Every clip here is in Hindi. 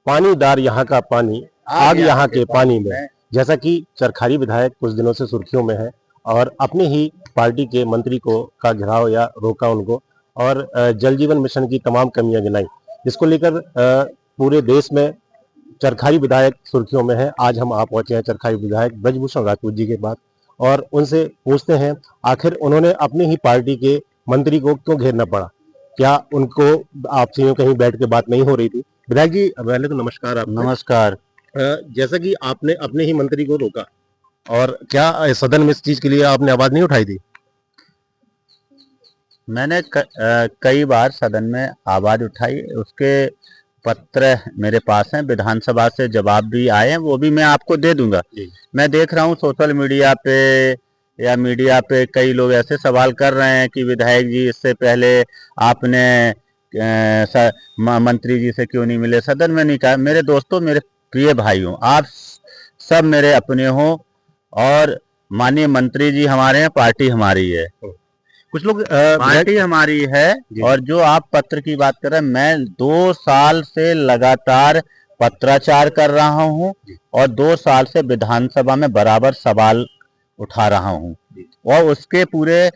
पानीदार यहाँ का पानी, आग यहाँ के पानी में। जैसा कि चरखारी विधायक कुछ दिनों से सुर्खियों में है और अपनी ही पार्टी के मंत्री को का घेराव या रोका उनको, और जल जीवन मिशन की तमाम कमियां गिनाई, इसको लेकर पूरे देश में चरखारी विधायक सुर्खियों में है। आज हम आप पहुंचे हैं चरखारी विधायक ब्रजभूषण राजपूत जी के पास और उनसे पूछते हैं आखिर उन्होंने अपनी ही पार्टी के मंत्री को क्यों घेरना पड़ा, क्या उनको आपसे कहीं बैठ के बात नहीं हो रही थी? विधायक जी पहले तो नमस्कार। आप नमस्कार। जैसा कि आपने अपने ही मंत्री को रोका, और क्या सदन में इस चीज के लिए आपने आवाज नहीं उठाई थी? मैंने कई बार सदन में आवाज उठाई, उसके पत्र मेरे पास हैं, विधानसभा से जवाब भी आए हैं, वो भी मैं आपको दे दूंगा। मैं देख रहा हूँ सोशल मीडिया पे या मीडिया पे कई लोग ऐसे सवाल कर रहे हैं कि विधायक जी इससे पहले आपने मंत्री जी से क्यों नहीं मिले, सदन में नहीं कहा। मेरे दोस्तों, मेरे प्रिय भाइयों, आप सब मेरे अपने हो और माननीय मंत्री जी हमारे हैं, पार्टी हमारी है, कुछ लोग पार्टी हमारी है। और जो आप पत्र की बात कर रहे हैं, मैं 2 साल से लगातार पत्राचार कर रहा हूं और 2 साल से विधानसभा में बराबर सवाल उठा रहा हूं और उसके पूरे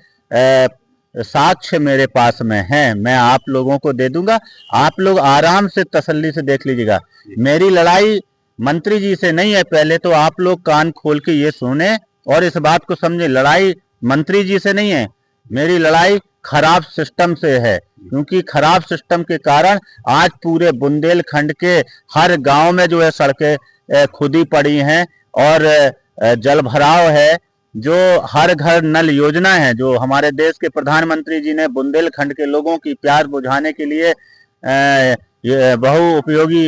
साक्ष्य मेरे पास में हैं। मैं आप लोगों को दे दूंगा, आप लोग आराम से तसल्ली से देख लीजिएगा। मेरी लड़ाई मंत्री जी से नहीं है, पहले तो आप लोग कान खोल के ये सुने और इस बात को समझे। लड़ाई मंत्री जी से नहीं है, मेरी लड़ाई खराब सिस्टम से है, क्योंकि खराब सिस्टम के कारण आज पूरे बुंदेलखंड के हर गांव में जो है सड़कें खुदी पड़ी हैं और जल भराव है। जो हर घर नल योजना है जो हमारे देश के प्रधानमंत्री जी ने बुंदेलखंड के लोगों की प्यास बुझाने के लिए बहु उपयोगी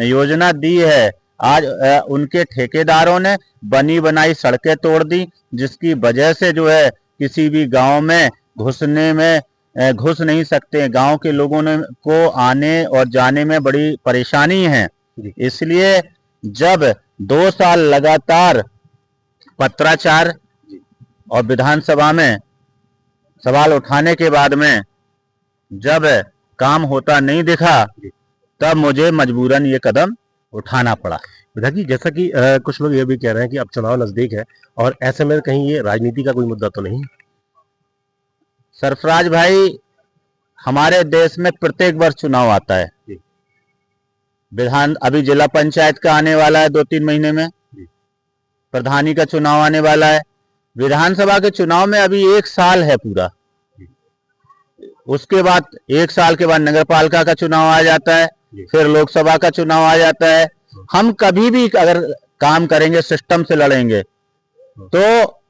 योजना दी है, आज उनके ठेकेदारों ने बनी बनाई सड़कें तोड़ दी, जिसकी वजह से जो है किसी भी गांव में घुसने में घुस नहीं सकते। गांव के लोगों ने को आने और जाने में बड़ी परेशानी है। इसलिए जब 2 साल लगातार पत्राचार और विधानसभा में सवाल उठाने के बाद में जब काम होता नहीं दिखा, तब मुझे मजबूरन ये कदम उठाना पड़ा। विधायक जी, जैसा कि कुछ लोग ये भी कह रहे हैं कि अब चुनाव नजदीक है और ऐसे में कहीं ये राजनीति का कोई मुद्दा तो नहीं? सरफराज भाई, हमारे देश में प्रत्येक वर्ष चुनाव आता है। अभी जिला पंचायत का आने वाला है 2-3 महीने में, प्रधानी का चुनाव आने वाला है, विधानसभा के चुनाव में अभी 1 साल है पूरा। उसके बाद 1 साल के बाद नगरपालिका का चुनाव आ जाता है, फिर लोकसभा का चुनाव आ जाता है। हम कभी भी अगर काम करेंगे, सिस्टम से लड़ेंगे, तो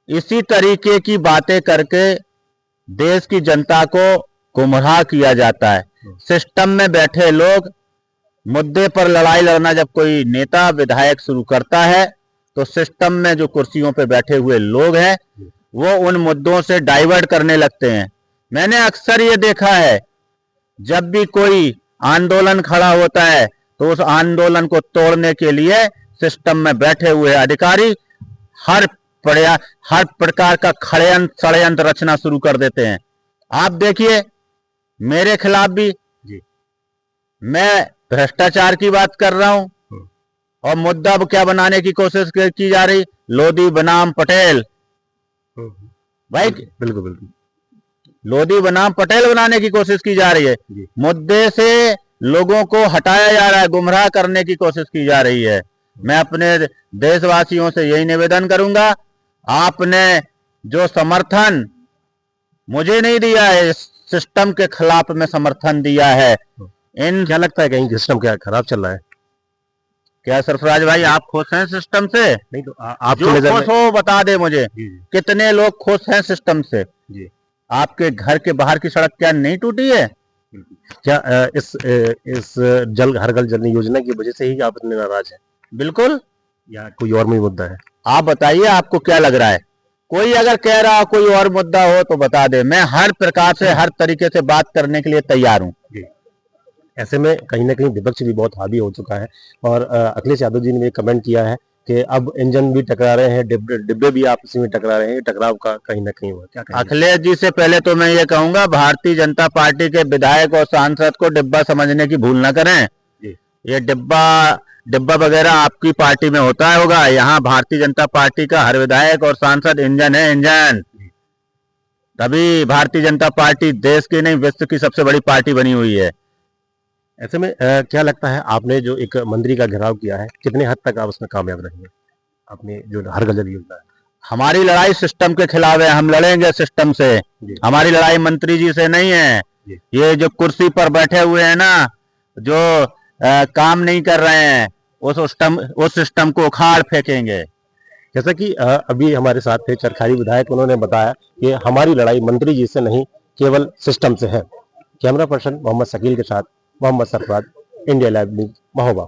इसी तरीके की बातें करके देश की जनता को गुमराह किया जाता है। सिस्टम में बैठे लोग मुद्दे पर लड़ाई लड़ना जब कोई नेता विधायक शुरू करता है, तो सिस्टम में जो कुर्सियों पे बैठे हुए लोग हैं वो उन मुद्दों से डाइवर्ट करने लगते हैं। मैंने अक्सर ये देखा है, जब भी कोई आंदोलन खड़ा होता है तो उस आंदोलन को तोड़ने के लिए सिस्टम में बैठे हुए अधिकारी हर प्रकार का षड्यंत्र रचना शुरू कर देते हैं। आप देखिए, मेरे खिलाफ भी मैं भ्रष्टाचार की बात कर रहा हूं और मुद्दा क्या बनाने की कोशिश की जा रही, लोधी बनाम पटेल। भाई बिल्कुल लोधी बनाम पटेल बनाने की कोशिश की जा रही है। मुद्दे से लोगों को हटाया जा रहा है, गुमराह करने की कोशिश की जा रही है। मैं अपने देशवासियों से यही निवेदन करूंगा, आपने जो समर्थन मुझे नहीं दिया है, सिस्टम के खिलाफ में समर्थन दिया है। क्या लगता है कहीं सिस्टम क्या खराब चल रहा है? क्या सरफराज भाई, आप खुश हैं सिस्टम से? नहीं तो आप जो खुश हो बता दे मुझे, कितने लोग खुश हैं सिस्टम से? आपके घर के बाहर की सड़क क्या नहीं टूटी है? क्या इस जल हर घर जल योजना की वजह से ही आप इतने नाराज हैं? बिल्कुल, या कोई और भी मुद्दा है? आप बताइए, आपको क्या लग रहा है? कोई अगर कह रहा हो कोई और मुद्दा हो तो बता दे, मैं हर प्रकार से हर तरीके से बात करने के लिए तैयार हूं। ऐसे में कहीं ना कहीं विपक्ष भी बहुत हावी हो चुका है और अखिलेश यादव जी ने कमेंट किया है कि अब इंजन भी टकरा रहे हैं, डिब्बे भी आपस में टकरा रहे हैं, टकराव का कहीं ना कहीं हुआ। क्या अखिलेश जी से पहले तो मैं ये कहूंगा, भारतीय जनता पार्टी के विधायक और सांसद को डिब्बा समझने की भूल ना करें। ये डिब्बा डिब्बा वगैरह आपकी पार्टी में होता होगा। यहाँ भारतीय जनता पार्टी का हर विधायक और सांसद इंजन है, इंजन। तभी भारतीय जनता पार्टी देश की नहीं विश्व की सबसे बड़ी पार्टी बनी हुई है। ऐसे में क्या लगता है, आपने जो एक मंत्री का घेराव किया है, कितने हद तक आप उसमें कामयाब रहेंगे? आपने जो हर घर जल योजना है, हमारी लड़ाई सिस्टम के खिलाफ है, हम लड़ेंगे सिस्टम से। हमारी लड़ाई मंत्री जी से नहीं है। ये जो कुर्सी पर बैठे हुए हैं ना, जो काम नहीं कर रहे हैं, उस सिस्टम को उखाड़ फेंकेंगे। जैसा कि अभी हमारे साथ थे चरखारी विधायक, उन्होंने बताया कि हमारी लड़ाई मंत्री जी से नहीं, केवल सिस्टम से है। कैमरा पर्सन मोहम्मद शकील के साथ Mohammad Sarfaraz, India live news, Mahoba.